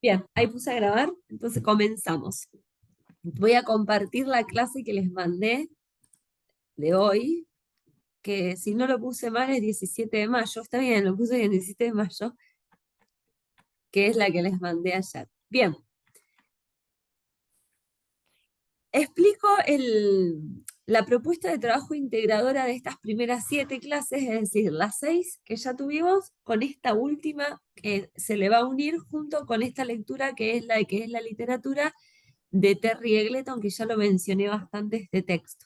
Bien, ahí puse a grabar, entonces comenzamos. Voy a compartir la clase que les mandé de hoy, que si no lo puse mal es 17 de mayo, está bien, lo puse el 17 de mayo, que es la que les mandé ayer. Bien, explico la propuesta de trabajo integradora de estas primeras 7 clases, es decir, las 6 que ya tuvimos, con esta última que se le va a unir junto con esta lectura que es la literatura de Terry Eggleton, que ya lo mencioné bastante este texto.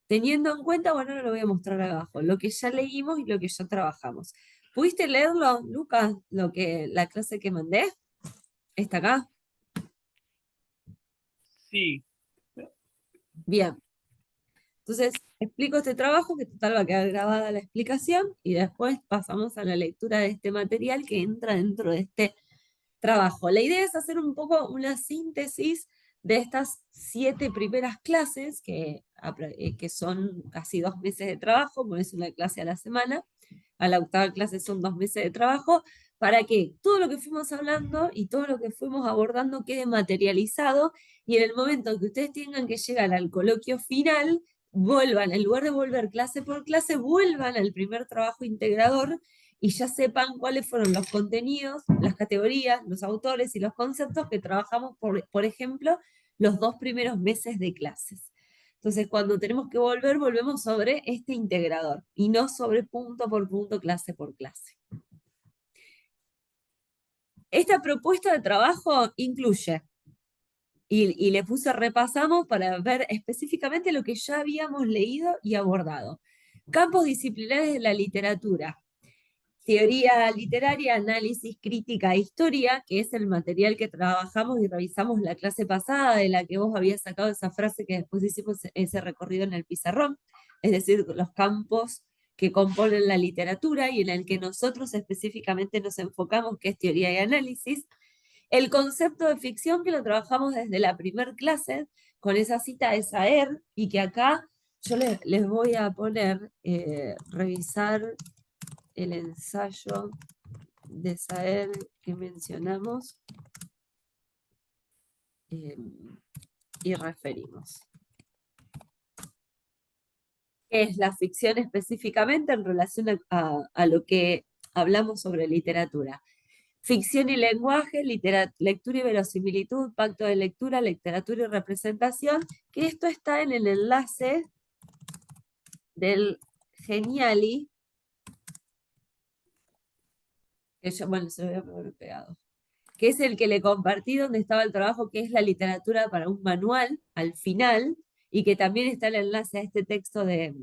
Teniendo en cuenta, bueno, ahora lo voy a mostrar abajo, lo que ya leímos y lo que ya trabajamos. ¿Pudiste leerlo, Lucas, la clase que mandé? ¿Está acá? Sí, Bien. Entonces, explico este trabajo, que total va a quedar grabada la explicación, y después pasamos a la lectura de este material que entra dentro de este trabajo. La idea es hacer un poco una síntesis de estas 7 primeras clases, que son casi 2 meses de trabajo, porque es una clase a la semana. A la octava clase son 2 meses de trabajo, para que todo lo que fuimos hablando y todo lo que fuimos abordando quede materializado, y en el momento que ustedes tengan que llegar al coloquio final, vuelvan, en lugar de volver clase por clase, vuelvan al primer trabajo integrador y ya sepan cuáles fueron los contenidos, las categorías, los autores y los conceptos que trabajamos, por ejemplo, los 2 primeros meses de clases. Entonces, cuando tenemos que volver, volvemos sobre este integrador y no sobre punto por punto, clase por clase. Esta propuesta de trabajo incluye, y le puse repasamos para ver específicamente lo que ya habíamos leído y abordado. Campos disciplinares de la literatura: teoría literaria, análisis, crítica e historia, que es el material que trabajamos y revisamos la clase pasada, de la que vos habías sacado esa frase que después hicimos ese recorrido en el pizarrón, es decir, los campos que componen la literatura y en el que nosotros específicamente nos enfocamos, que es teoría y análisis. El concepto de ficción, que lo trabajamos desde la primer clase, con esa cita de Saer, y que acá yo les voy a poner, revisar el ensayo de Saer que mencionamos, eh, y referimos. ¿Qué es la ficción específicamente en relación a lo que hablamos sobre literatura? Ficción y lenguaje, lectura y verosimilitud, pacto de lectura, literatura y representación, que esto está en el enlace del Geniali, que yo, bueno, se lo voy a poner pegado, que es el que le compartí donde estaba el trabajo, que es la literatura para un manual, al final, y que también está el enlace a este texto de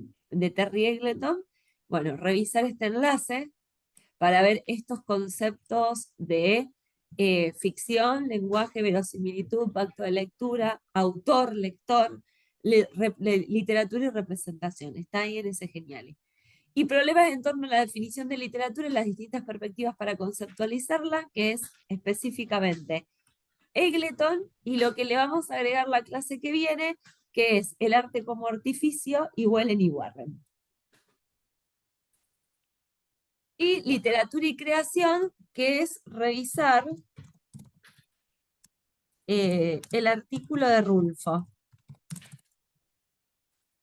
Terry Eggleton. Bueno, revisar este enlace para ver estos conceptos de ficción, lenguaje, verosimilitud, pacto de lectura, autor, lector, literatura y representación. Está ahí en ese genial. Y problemas en torno a la definición de literatura y las distintas perspectivas para conceptualizarla, que es específicamente Eggleton, y lo que le vamos a agregar la clase que viene, que es el arte como artificio, y Wellen y Warren. Y literatura y creación, que es revisar el artículo de Rulfo,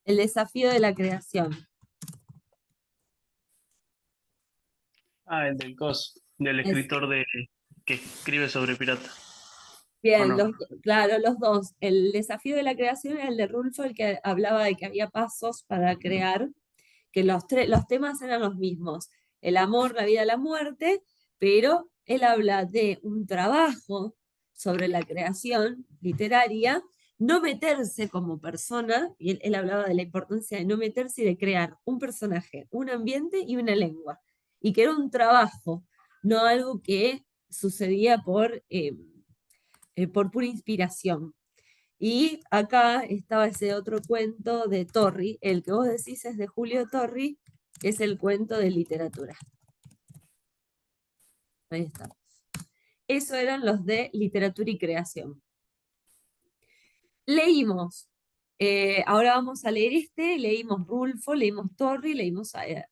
el desafío de la creación. el del COS, del Es, escritor que escribe sobre pirata, ¿o bien, no? claro, los dos. El desafío de la creación es el de Rulfo, el que hablaba de que había pasos para crear, que los temas eran los mismos: el amor, la vida, la muerte, pero él habla de un trabajo sobre la creación literaria, no meterse como persona, y él hablaba de la importancia de no meterse y de crear un personaje, un ambiente y una lengua, y que era un trabajo, no algo que sucedía por pura inspiración. Y acá estaba ese otro cuento de Torri, el que vos decís es de Julio Torri, que es el cuento de literatura. Ahí está. Eso eran los de literatura y creación. Leímos, ahora vamos a leer leímos Rulfo, leímos Torri,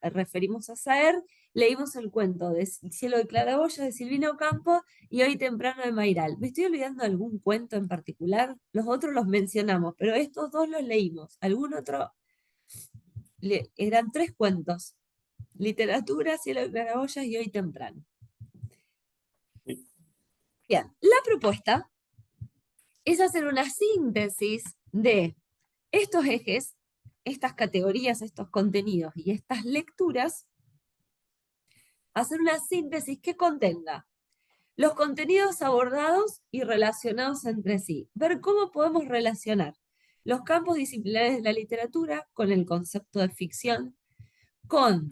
referimos a Saer, leímos el cuento de Cielo de Claraboya de Silvina Ocampo y Hoy temprano de Mayral. ¿Me estoy olvidando de algún cuento en particular? Los otros los mencionamos, pero estos dos los leímos. ¿Algún otro? Eran 3 cuentos. Literatura, Cielo de Claraboya y Hoy temprano. Bien, la propuesta es hacer una síntesis de estos ejes, estas categorías, estos contenidos y estas lecturas, hacer una síntesis que contenga los contenidos abordados y relacionados entre sí. Ver cómo podemos relacionar los campos disciplinares de la literatura con el concepto de ficción, con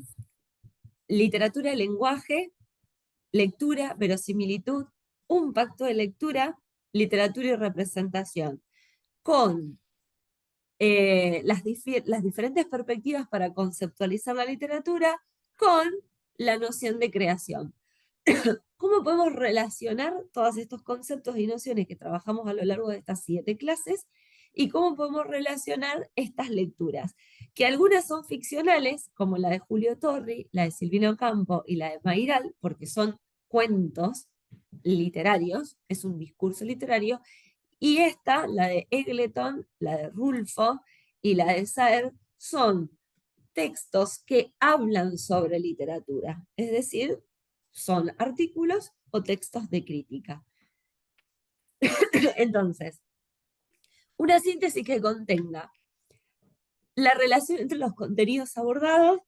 literatura y lenguaje, lectura, verosimilitud, un pacto de lectura, literatura y representación, con las diferentes perspectivas para conceptualizar la literatura, con la noción de creación. ¿Cómo podemos relacionar todos estos conceptos y nociones que trabajamos a lo largo de estas 7 clases? ¿Y cómo podemos relacionar estas lecturas? Que algunas son ficcionales, como la de Julio Torri, la de Silvina Ocampo y la de Mayral, porque son cuentos literarios, es un discurso literario, y esta, la de Eggleton, la de Rulfo y la de Saer, son textos que hablan sobre literatura, es decir, son artículos o textos de crítica. Entonces, una síntesis que contenga la relación entre los contenidos abordados,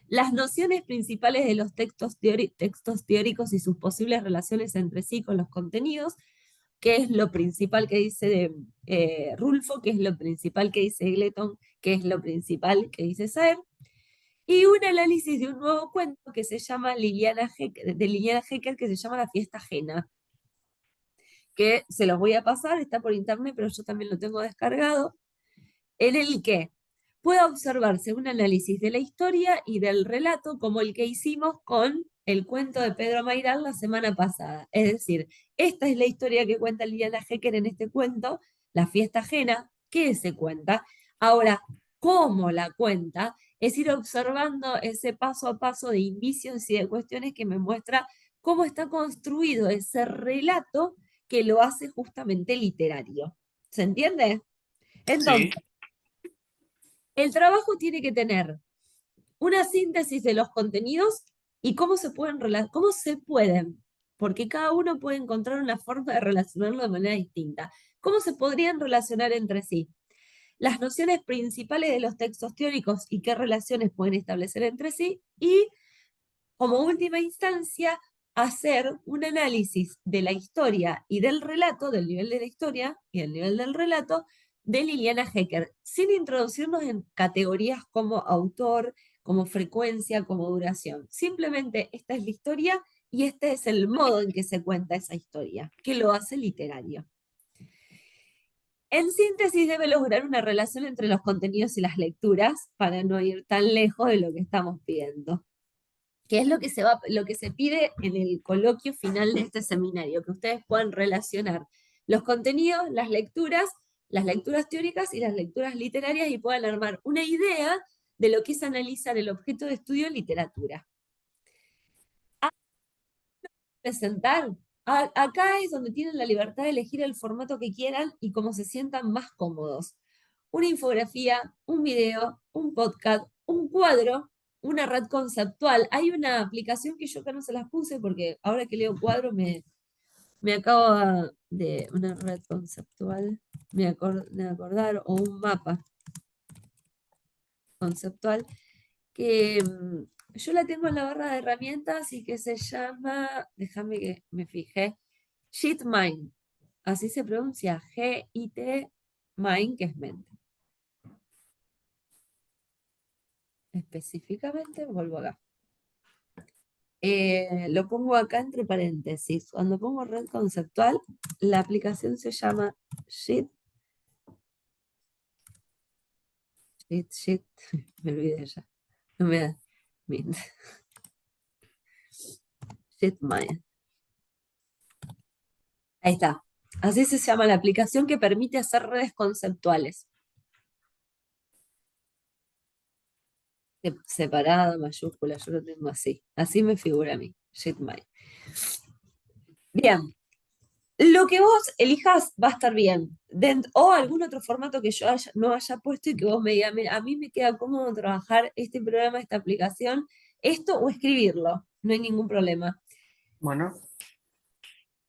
las nociones principales de los textos teóricos y sus posibles relaciones entre sí con los contenidos, qué es lo principal que dice Rulfo, qué es lo principal que dice Eggleton, qué es lo principal que dice Saer, y un análisis de un nuevo cuento que se llama de Liliana Hecker, que se llama La fiesta ajena, que se los voy a pasar, está por internet, pero yo también lo tengo descargado, en el que pueda observarse un análisis de la historia y del relato como el que hicimos con el cuento de Pedro Mayral la semana pasada. Es decir, esta es la historia que cuenta Liliana Hecker en este cuento, La fiesta ajena, que se cuenta. Ahora, cómo la cuenta, es ir observando ese paso a paso de indicios y de cuestiones que me muestra cómo está construido ese relato que lo hace justamente literario. ¿Se entiende? Entonces, Sí, el trabajo tiene que tener una síntesis de los contenidos y cómo se pueden, porque cada uno puede encontrar una forma de relacionarlo de manera distinta. ¿Cómo se podrían relacionar entre sí? Las nociones principales de los textos teóricos y qué relaciones pueden establecer entre sí, y como última instancia, hacer un análisis de la historia y del relato, del nivel de la historia y del nivel del relato, de Liliana Hecker, sin introducirnos en categorías como autor, como frecuencia, como duración. Simplemente esta es la historia y este es el modo en que se cuenta esa historia, que lo hace literario. En síntesis, debe lograr una relación entre los contenidos y las lecturas para no ir tan lejos de lo que estamos pidiendo, que es lo que se pide en el coloquio final de este seminario, que ustedes puedan relacionar los contenidos, las lecturas teóricas y las lecturas literarias y puedan armar una idea de lo que es analizar el objeto de estudio en literatura. A presentar, acá es donde tienen la libertad de elegir el formato que quieran y cómo se sientan más cómodos. Una infografía, un video, un podcast, un cuadro, una red conceptual. Hay una aplicación que yo acá no se las puse porque ahora que leo cuadro me acabo de una red conceptual, de acordar, o un mapa conceptual, que yo la tengo en la barra de herramientas y que se llama, déjame que me fijé, JIT-Mind. Así se pronuncia, G-I-T, Mind, que es mente. Específicamente, vuelvo acá. Lo pongo acá entre paréntesis. Cuando pongo red conceptual, la aplicación se llama Shit, me olvidé ya. No me da. Shitmind. Ahí está. Así se llama la aplicación que permite hacer redes conceptuales. Separada, mayúscula, yo lo tengo así. Así me figura a mí, Jitmail. Bien, lo que vos elijas va a estar bien. O algún otro formato que yo no haya puesto y que vos me digas, "Mira, a mí me queda cómodo trabajar este programa, esta aplicación, esto o escribirlo. No hay ningún problema. Bueno,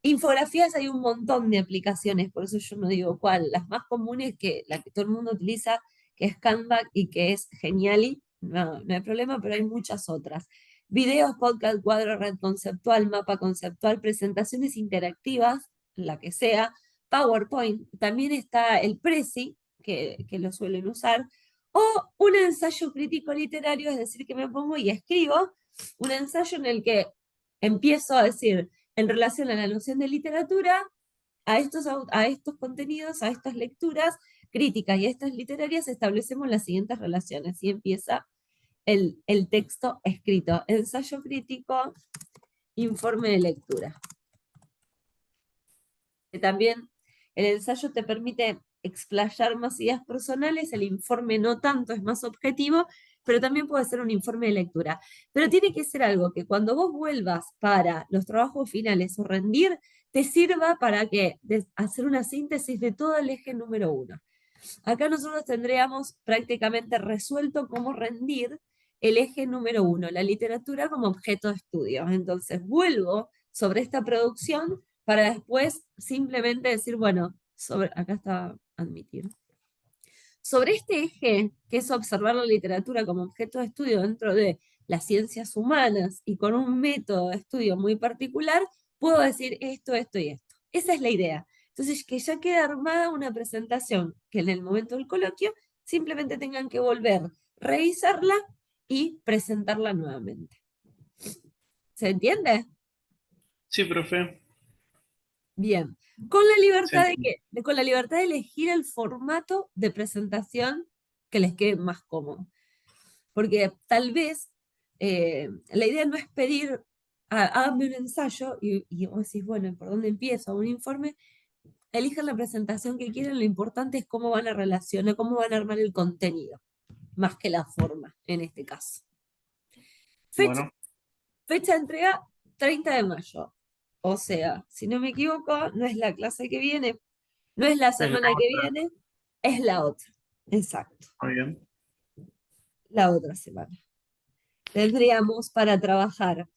Infografías hay un montón de aplicaciones, por eso yo no digo cuál. Las más comunes, que la que todo el mundo utiliza, que es Canva y que es Geniali, no hay problema, pero hay muchas otras. Videos, podcast, cuadro, red conceptual, mapa conceptual, presentaciones interactivas, la que sea, PowerPoint. También está el Prezi, que lo suelen usar, o un ensayo crítico literario, es decir, que me pongo y escribo un ensayo en el que empiezo a decir en relación a la noción de literatura, a estos contenidos, a estas lecturas críticas y a estas literarias, establecemos las siguientes relaciones y empieza el texto escrito. Ensayo crítico, informe de lectura. Que también el ensayo te permite explayar más ideas personales, el informe no tanto, es más objetivo, pero también puede ser un informe de lectura. Pero tiene que ser algo que cuando vos vuelvas para los trabajos finales o rendir, te sirva para que hacer una síntesis de todo el eje número 1. Acá nosotros tendríamos prácticamente resuelto cómo rendir el eje número 1, la literatura como objeto de estudio. Entonces vuelvo sobre esta producción para después simplemente decir, bueno, acá está admitir. Sobre este eje, que es observar la literatura como objeto de estudio dentro de las ciencias humanas y con un método de estudio muy particular, puedo decir esto, esto y esto. Esa es la idea. Entonces, que ya quede armada una presentación que en el momento del coloquio simplemente tengan que volver, revisarla y presentarla nuevamente. ¿Se entiende? sí, profe. Bien. Con la libertad Sí. con la libertad de elegir el formato de presentación que les quede más cómodo. Porque tal vez la idea no es pedir, háganme un ensayo y vos decís, bueno, ¿por dónde empiezo? Un informe, elijan la presentación que quieran, lo importante es cómo van a relacionar, cómo van a armar el contenido, más que la forma, en este caso. Fecha, Bueno, fecha de entrega, 30 de mayo. O sea, si no me equivoco, no es la clase que viene, no es la es la semana que otra. viene, es la otra. Exacto, Muy bien. la otra semana. Tendríamos para trabajar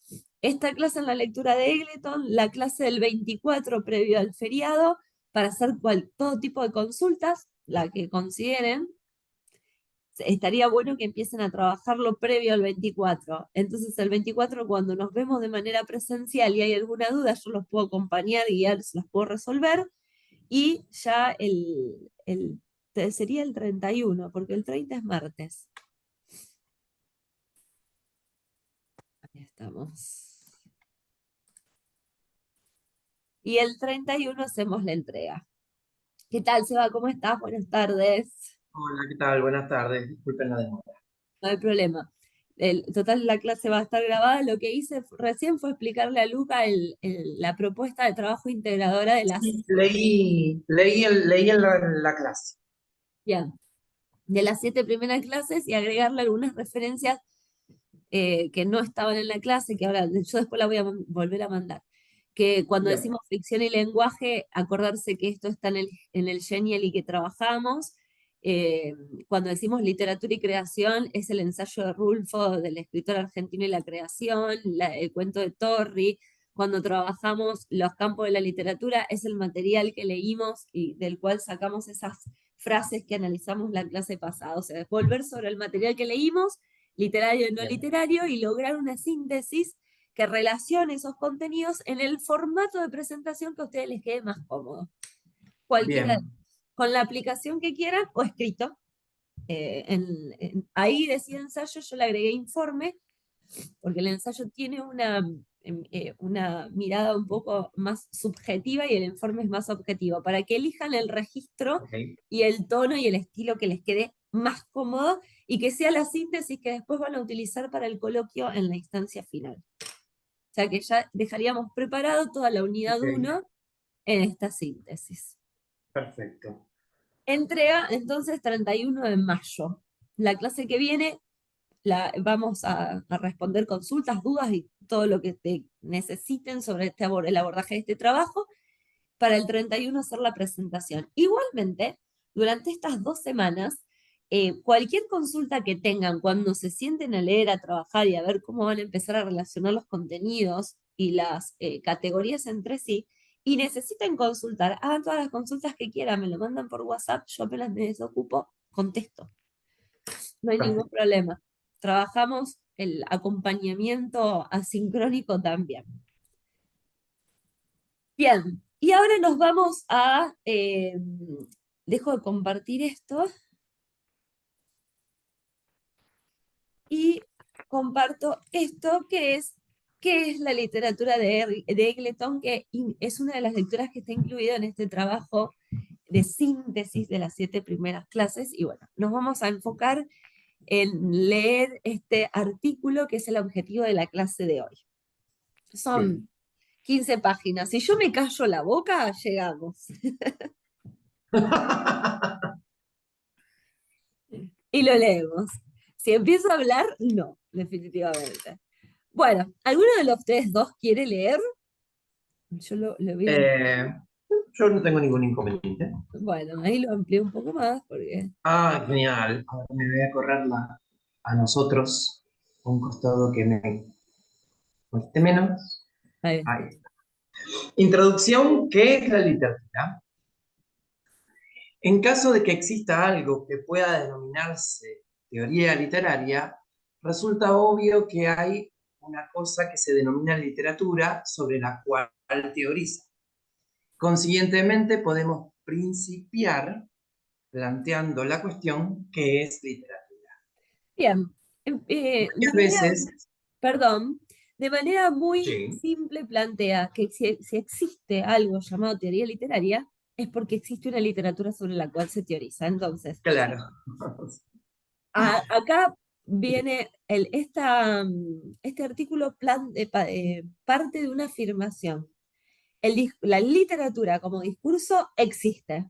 esta clase en la lectura de Eggleton, la clase del 24 previo al feriado, para hacer todo tipo de consultas, la que consideren. Estaría bueno que empiecen a trabajarlo previo al 24. Entonces, el 24, cuando nos vemos de manera presencial y hay alguna duda, yo los puedo acompañar, guiar, se las puedo resolver. Y ya sería el 31, porque el 30 es martes. Ahí estamos. Y el 31 hacemos la entrega. ¿Qué tal, Seba? ¿Cómo estás? Buenas tardes. Hola, ¿qué tal? Buenas tardes. Disculpen la demora. No hay problema. Total, la clase va a estar grabada. Lo que hice recién fue explicarle a Luca la propuesta de trabajo integradora de Sí, leí en la clase. bien, de las 7 primeras clases y agregarle algunas referencias que no estaban en la clase, que ahora yo después la voy a volver a mandar. Que cuando Bien, decimos ficción y lenguaje, acordarse que esto está en el Genial y que trabajamos. Eh, Cuando decimos literatura y creación, es el ensayo de Rulfo, del escritor argentino y la creación, el cuento de Torri. Cuando trabajamos los campos de la literatura, es el material que leímos y del cual sacamos esas frases que analizamos la clase pasada. O sea, volver sobre el material que leímos, literario y no bien, literario, y lograr una síntesis que relacione esos contenidos en el formato de presentación que a ustedes les quede más cómodo. Cualquiera, bien. con la aplicación que quieran o escrito. Ahí decía ensayo, yo le agregué informe, porque el ensayo tiene una mirada un poco más subjetiva y el informe es más objetivo, para que elijan el registro Ok, y el tono y el estilo que les quede más cómodo y que sea la síntesis que después van a utilizar para el coloquio en la instancia final. O sea que ya dejaríamos preparado toda la unidad ok, 1 en esta síntesis. perfecto. Entrega entonces 31 de mayo. La clase que viene vamos a responder consultas, dudas y todo lo que te necesiten sobre el abordaje de este trabajo. Para el 31 hacer la presentación. Igualmente, durante estas 2 semanas, cualquier consulta que tengan cuando se sienten a leer, a trabajar y a ver cómo van a empezar a relacionar los contenidos y las categorías entre sí, y necesiten consultar, hagan todas las consultas que quieran, me lo mandan por WhatsApp, yo apenas me desocupo, contesto. No hay ningún Perfecto. problema. Trabajamos el acompañamiento asincrónico también. Bien, y ahora nos vamos a... dejo de compartir esto y comparto esto que es la literatura de Eggleton, que es una de las lecturas que está incluida en este trabajo de síntesis de las 7 primeras clases. Y bueno, nos vamos a enfocar en leer este artículo que es el objetivo de la clase de hoy. Son Bien. 15 páginas. Si yo me callo la boca, llegamos. Y lo leemos. Si empiezo a hablar, no, definitivamente. Bueno, ¿alguno de los ustedes dos quiere leer? Yo lo voy a... Eh, yo no tengo ningún inconveniente. Bueno, ahí lo amplié un poco más porque... Ah, genial. Ahora me voy a correrla a nosotros, un costado que me cueste menos. Ahí está. Ahí está. Introducción, ¿qué es la literatura? En caso de que exista algo que pueda denominarse teoría literaria, resulta obvio que hay una cosa que se denomina literatura sobre la cual teoriza. Consiguientemente, podemos principiar planteando la cuestión ¿qué es literatura? Bien. De Varias manera, veces, perdón, de manera muy sí, simple plantea que si existe algo llamado teoría literaria, es porque existe una literatura sobre la cual se teoriza. Entonces, claro. acá viene este artículo parte de una afirmación. La literatura como discurso existe.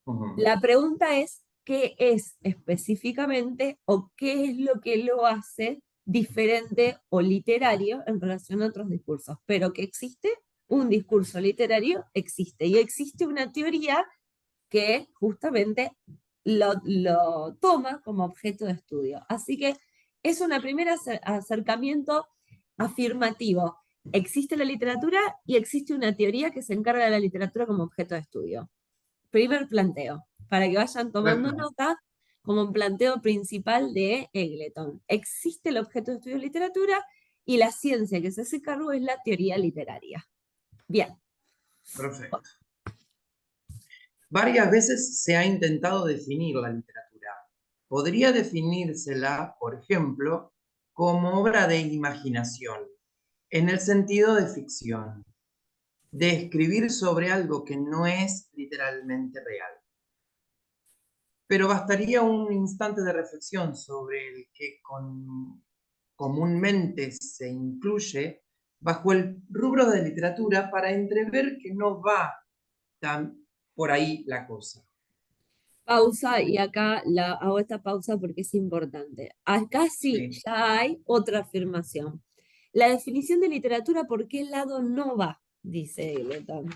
Ujú. La pregunta es, ¿qué es específicamente o qué es lo que lo hace diferente o literario en relación a otros discursos? Pero que existe un discurso literario, existe. Y existe una teoría que justamente lo toma como objeto de estudio. Así que es un primer acercamiento afirmativo. Existe la literatura y existe una teoría que se encarga de la literatura como objeto de estudio. Primer planteo, para que vayan tomando Perfecto. nota como un planteo principal de Eggleton. Existe el objeto de estudio de literatura y la ciencia que se hace cargo es la teoría literaria. Bien. Perfecto. Varias veces se ha intentado definir la literatura. Podría definírsela, por ejemplo, como obra de imaginación, en el sentido de ficción, de escribir sobre algo que no es literalmente real. Pero bastaría un instante de reflexión sobre el que comúnmente se incluye bajo el rubro de literatura para entrever que no va tan por ahí la cosa. Pausa y acá hago esta pausa porque es importante. Acá sí, Sí. ya hay otra afirmación. La definición de literatura, ¿por qué lado no va? Dice Eggleton.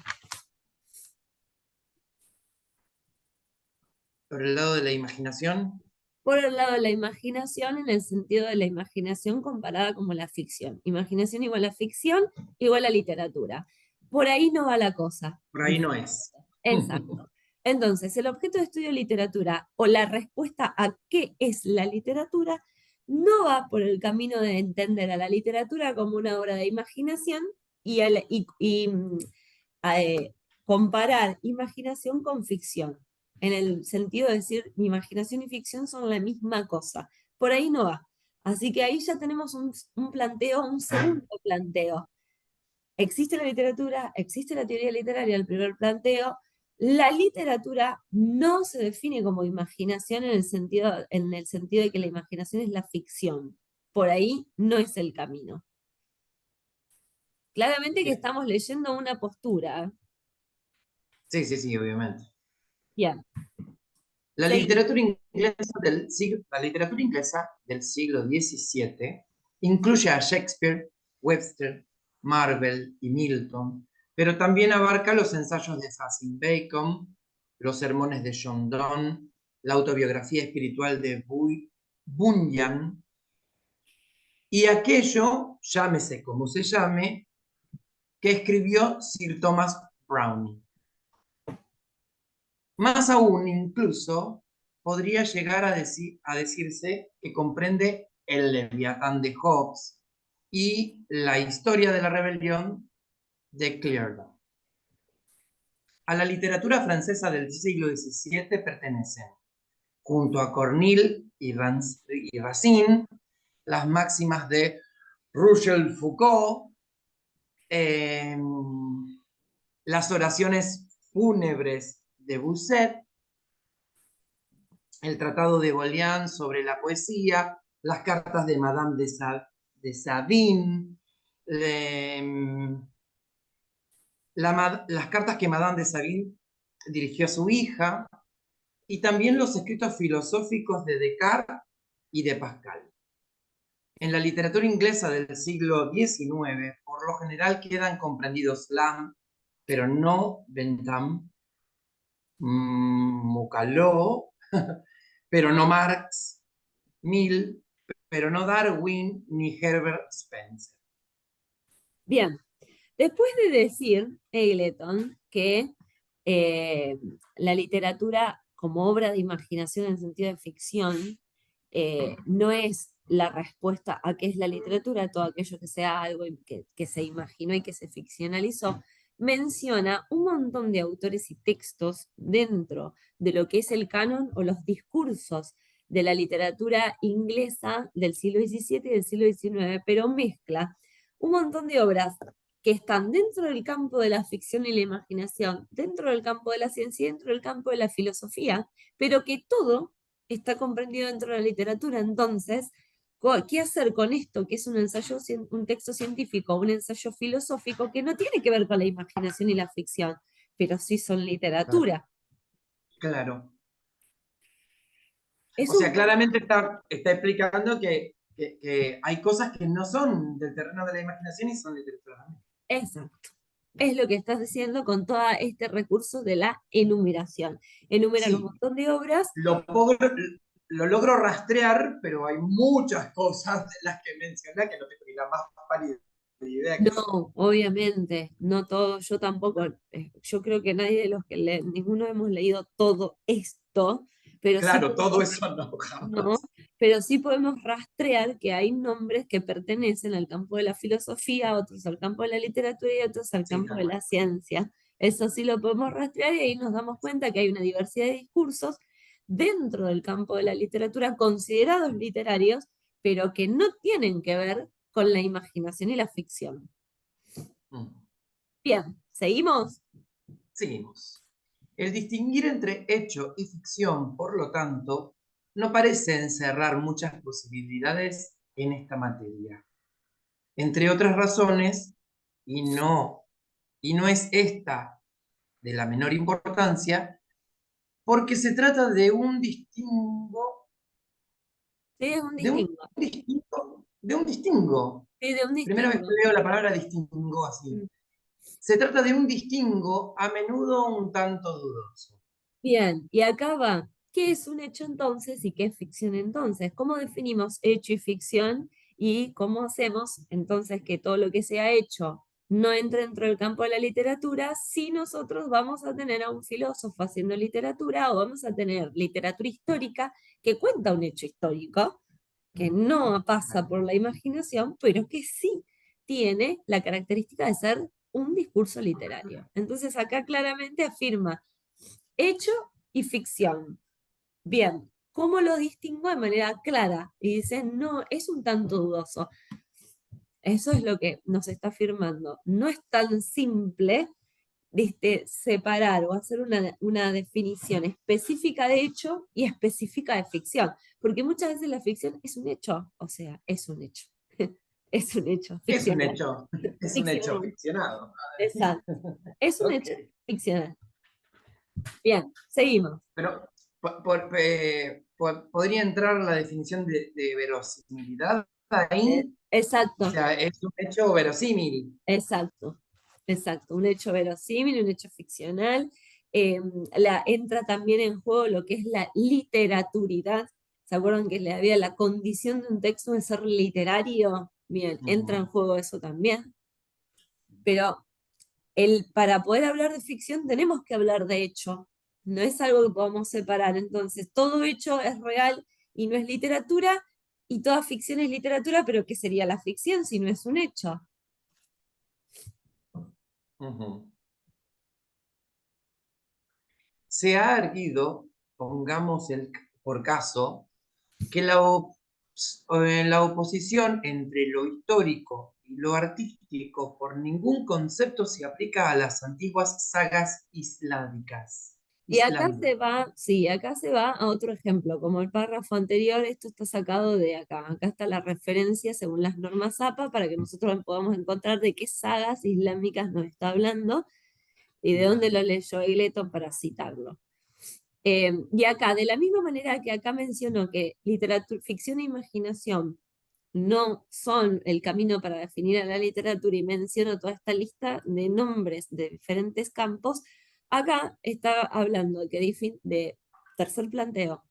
Por el lado de la imaginación. Por el lado de la imaginación, en el sentido de la imaginación comparada como la ficción. Imaginación igual a ficción, igual a literatura. Por ahí no va la cosa. Por ahí no es. Exacto. Entonces, el objeto de estudio de literatura o la respuesta a qué es la literatura no va por el camino de entender a la literatura como una obra de imaginación y comparar imaginación con ficción, en el sentido de decir, mi imaginación y ficción son la misma cosa. Por ahí no va. Así que ahí ya tenemos un planteo, un segundo planteo. Existe la literatura, existe la teoría literaria, el primer planteo. La literatura no se define como imaginación en el sentido de que la imaginación es la ficción. Por ahí no es el camino. Claramente que Bien. estamos leyendo una postura. Sí, sí, sí, obviamente. Bien. La Sí. la literatura inglesa del siglo XVII incluye a Shakespeare, Webster, Marvell y Milton, pero también abarca los ensayos de Francis Bacon, los sermones de John Donne, la autobiografía espiritual de Bunyan y aquello, llámese como se llame, que escribió Sir Thomas Browne. Más aún, incluso, podría llegar a decirse que comprende el Leviatán de Hobbes y la historia de la rebelión de Clermont. A la literatura francesa del siglo XVII pertenecen, junto a Corneille y Racine, las máximas de Rochefoucauld, Foucault, las oraciones fúnebres de Bousset, el tratado de Golián sobre la poesía, las cartas de Madame de Sabine, las cartas que Madame de Sabine dirigió a su hija, y también los escritos filosóficos de Descartes y de Pascal. En la literatura inglesa del siglo XIX, por lo general quedan comprendidos Lamb, pero no Bentham, Mocalló, pero no Marx, Mill, pero no Darwin ni Herbert Spencer. Bien, después de decir Eagleton que la literatura como obra de imaginación en sentido de ficción no es la respuesta a qué es la literatura, todo aquello que sea algo que se imaginó y que se ficcionalizó, menciona un montón de autores y textos dentro de lo que es el canon o los discursos de la literatura inglesa del siglo XVII y del siglo XIX, pero mezcla un montón de obras que están dentro del campo de la ficción y la imaginación, dentro del campo de la ciencia y dentro del campo de la filosofía, pero que todo está comprendido dentro de la literatura. Entonces, ¿qué hacer con esto? Que es un ensayo, un texto científico, un ensayo filosófico que no tiene que ver con la imaginación y la ficción, pero sí son literatura. Claro. Es O sea, un... claramente está explicando que hay cosas que no son del terreno de la imaginación y son literatura también. Exacto. Es lo que estás diciendo con todo este recurso de la enumeración. Enumeran un Sí, montón de obras. lo logro rastrear, pero hay muchas cosas de las que mencioné que no tengo ni la más pálida idea que son. No, obviamente, no todo, yo tampoco, yo creo que nadie de los que leen, ninguno hemos leído todo esto, pero sí Claro, todo podemos, eso no, no, jamás. pero sí podemos rastrear que hay nombres que pertenecen al campo de la filosofía, otros al campo de la literatura y otros al Sí, campo tal de cual. la ciencia. Eso sí lo podemos rastrear y ahí nos damos cuenta que hay una diversidad de discursos dentro del campo de la literatura considerados literarios, pero que no tienen que ver con la imaginación y la ficción. Mm. Bien, ¿seguimos? Seguimos. El distinguir entre hecho y ficción, por lo tanto, no parece encerrar muchas posibilidades en esta materia. Entre otras razones, y no es esta de la menor importancia, porque se trata Sí, es un de un distingo. de un distingo. Sí, de un Primera vez que distingo. leo la palabra distingo así. Mm. Se trata de un distingo a menudo un tanto dudoso. Bien, y acá va. ¿Qué es un hecho entonces y qué es ficción entonces? ¿Cómo definimos hecho y ficción? ¿Y cómo hacemos entonces que todo lo que sea hecho no entre dentro del campo de la literatura si nosotros vamos a tener a un filósofo haciendo literatura o vamos a tener literatura histórica que cuenta un hecho histórico, que no pasa por la imaginación, pero que sí tiene la característica de ser un discurso literario? Entonces acá claramente afirma hecho y ficción. Bien, ¿cómo lo distingo de manera clara? Y dice, no, es un tanto dudoso. Eso es lo que nos está afirmando. No es tan simple separar o hacer una definición específica de hecho y específica de ficción, porque muchas veces la ficción es un hecho, o sea, es un hecho. Es un hecho Es un ficcional. hecho, es un hecho Ficcional. ficcionado. Exacto. Es un Ok. hecho ficcional. Bien, seguimos. Pero podría entrar la definición de verosimilidad ahí. O Exacto, sea, es un hecho verosímil. exacto, exacto. Un hecho verosímil, un hecho ficcional. Entra también en juego lo que es la literaturidad. ¿Se acuerdan que le había la condición de un texto de ser literario? Bien, entra en Ujú. juego eso también. Pero para poder hablar de ficción tenemos que hablar de hecho. No es algo que podamos separar. Entonces, todo hecho es real y no es literatura, y toda ficción es literatura, pero ¿qué sería la ficción si no es un hecho? Ujú. Se ha erguido, pongamos por caso, que la oposición entre lo histórico y lo artístico por ningún concepto se aplica a las antiguas sagas islámicas. Y acá se Islámicas. va, sí, acá se va a otro ejemplo, como el párrafo anterior, esto está sacado de acá. Acá está la referencia según las normas APA para que nosotros podamos encontrar de qué sagas islámicas nos está hablando y de dónde lo leyó Eagleton para citarlo. Y acá, de la misma manera que acá mencionó que literatura, ficción e imaginación no son el camino para definir a la literatura y menciono toda esta lista de nombres de diferentes campos, acá está hablando de tercer planteo,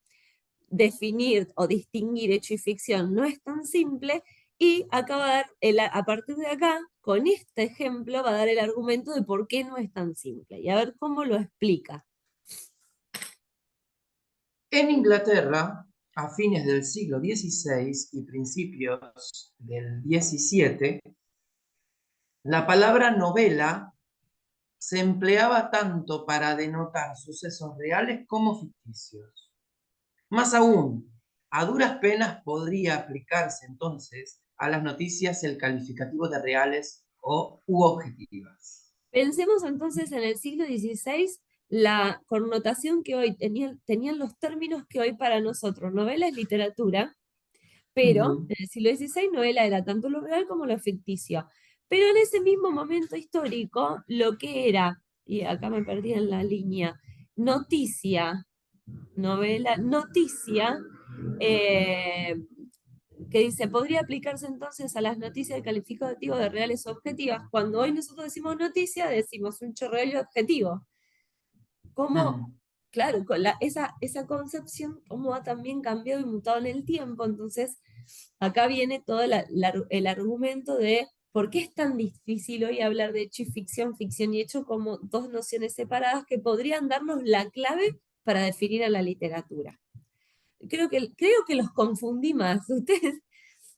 definir o distinguir hecho y ficción no es tan simple, y acá va a dar, a partir de acá, con este ejemplo, va a dar el argumento de por qué no es tan simple y a ver cómo lo explica. En Inglaterra, a fines del siglo XVI y principios del XVII, la palabra novela se empleaba tanto para denotar sucesos reales como ficticios. Más aún, a duras penas podría aplicarse entonces a las noticias el calificativo de reales u objetivas. Pensemos entonces en el siglo XVI, la connotación que hoy tenían los términos que hoy para nosotros. Novela es literatura, pero Ujú. en el siglo XVI novela era tanto lo real como lo ficticio. Pero en ese mismo momento histórico, lo que era, y acá me perdí en la línea, noticia, novela, noticia, eh, que dice, podría aplicarse entonces a las noticias de calificativo de reales o objetivas. Cuando hoy nosotros decimos noticia, decimos un hecho real y objetivo. ¿Cómo? Mm. Claro, con esa concepción, cómo ha también cambiado y mutado en el tiempo. Entonces, acá viene todo el argumento de por qué es tan difícil hoy hablar de hecho y ficción y hecho como dos nociones separadas que podrían darnos la clave para definir a la literatura. Creo que los confundí más. Ustedes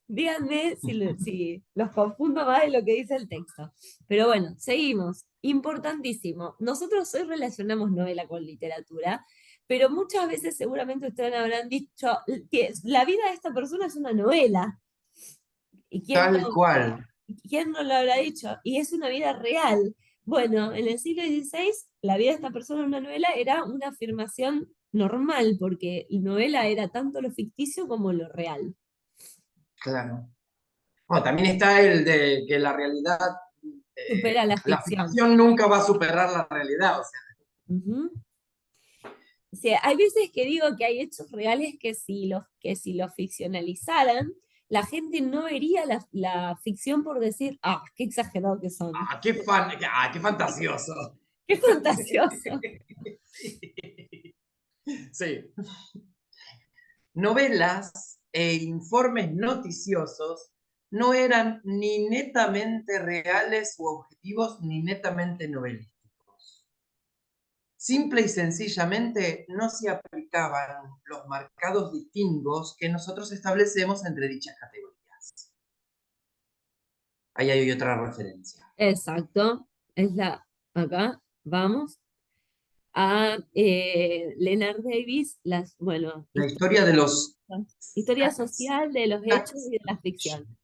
díganme si los confundo más de lo que dice el texto. Pero bueno, seguimos. Importantísimo. Nosotros hoy relacionamos novela con literatura, pero muchas veces seguramente ustedes habrán dicho que la vida de esta persona es una novela. ¿Y Tal cual. quién no lo habrá dicho? Y es una vida real. Bueno, en el siglo XVI, la vida de esta persona en una novela era una afirmación normal, porque novela era tanto lo ficticio como lo real. Claro. Bueno, también está el de que la realidad, Supera la la ficción. ficción nunca va a superar la realidad. O sea, Ujú. O sea, hay veces que digo que hay hechos reales que si los ficcionalizaran, la gente no vería la ficción por decir, ah, qué exagerado que son, qué fantasioso. qué fantasioso. Sí. Novelas e informes noticiosos no eran ni netamente reales u objetivos ni netamente novelísticos. Simple y sencillamente no se aplicaban los marcados distingos que nosotros establecemos entre dichas categorías. Ahí hay otra referencia. Exacto, acá vamos a Leonard Davis, bueno, La historia de los historia facts. social de los hechos y de la ficción.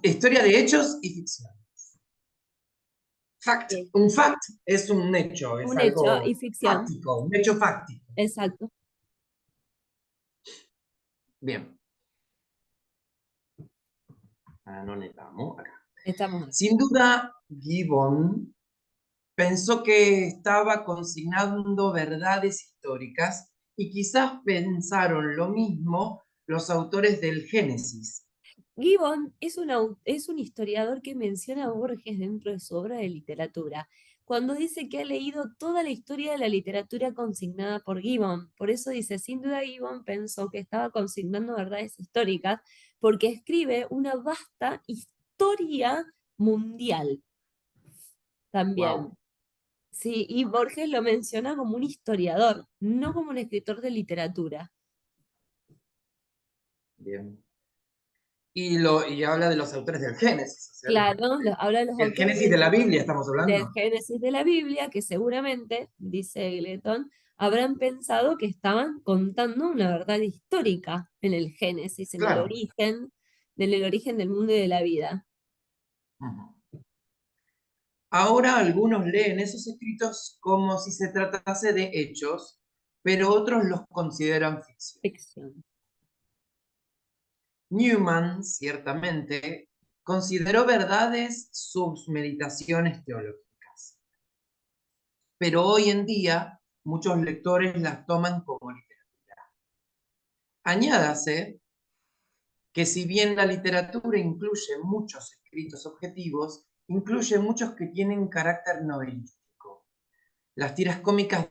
Historia de hechos y ficción. Fact. Sí. Un fact es un hecho, es Un hecho y algo ficción, fáctico, un hecho fáctico. exacto. Bien. Anotamos acá. Estamos. Sin duda, Gibbon pensó que estaba consignando verdades históricas y quizás pensaron lo mismo los autores del Génesis. Gibbon es un historiador que menciona a Borges dentro de su obra de literatura, cuando dice que ha leído toda la historia de la literatura consignada por Gibbon. Por eso dice, sin duda Gibbon pensó que estaba consignando verdades históricas, porque escribe una vasta historia mundial también. Wow, Sí, y Borges lo menciona como un historiador, no como un escritor de literatura. bien. Y habla de los autores del Génesis, o sea, Claro, habla de los del autores Génesis de la Biblia estamos del hablando. Génesis de la Biblia, que seguramente, dice Gleton, habrán pensado que estaban contando una verdad histórica en el Génesis, Claro. en el origen del mundo y de la vida. Ujú. Ahora algunos leen esos escritos como si se tratase de hechos, pero otros los consideran ficción. Ficción. Newman, ciertamente, consideró verdades sus meditaciones teológicas, pero hoy en día muchos lectores las toman como literatura. Añádase que si bien la literatura incluye muchos escritos objetivos, incluye muchos que tienen carácter novelístico. Las tiras cómicas